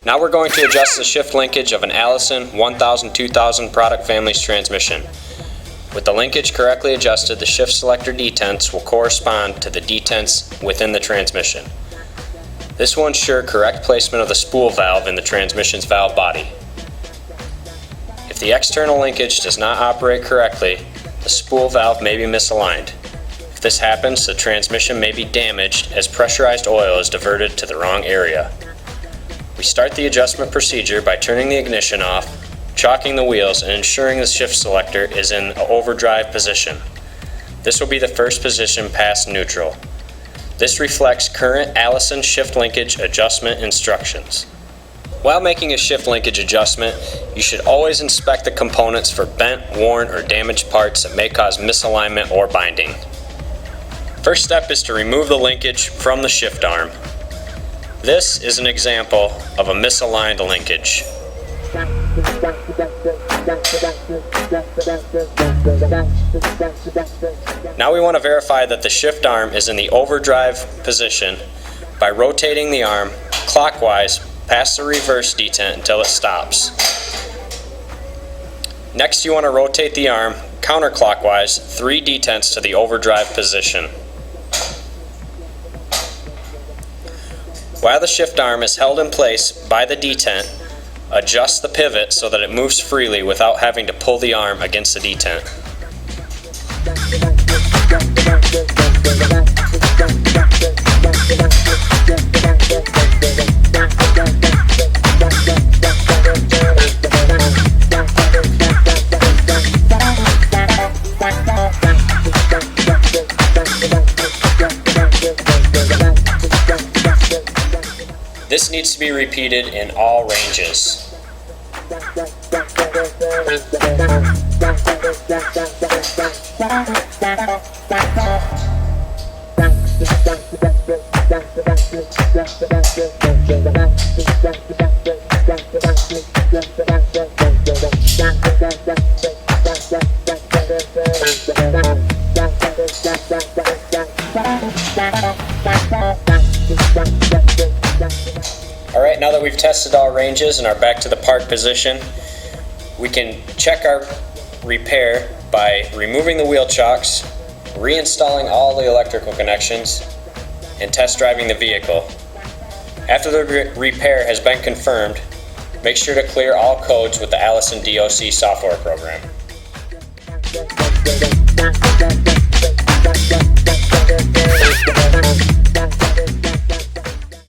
Now we're going to adjust the shift linkage of an Allison 1000-2000 product family's transmission. With the linkage correctly adjusted, the shift selector detents will correspond to the detents within the transmission. This will ensure correct placement of the spool valve in the transmission's valve body. If the external linkage does not operate correctly, the spool valve may be misaligned. If this happens, the transmission may be damaged as pressurized oil is diverted to the wrong area. We start the adjustment procedure by turning the ignition off, chalking the wheels, and ensuring the shift selector is in overdrive position. This will be the first position past neutral. This reflects current Allison shift linkage adjustment instructions. While making a shift linkage adjustment, you should always inspect the components for bent, worn, or damaged parts that may cause misalignment or binding. First step is to remove the linkage from the shift arm. This is an example of a misaligned linkage. Now we want to verify that the shift arm is in the overdrive position by rotating the arm clockwise past the reverse detent until it stops. Next, you want to rotate the arm counterclockwise 3 detents to the overdrive position. While the shift arm is held in place by the detent, adjust the pivot so that it moves freely without having to pull the arm against the detent. This needs to be repeated in all ranges. Alright, now that we've tested all ranges and are back to the park position, we can check our repair by removing the wheel chocks, reinstalling all the electrical connections, and test driving the vehicle. After the repair has been confirmed, make sure to clear all codes with the Allison DOC software program.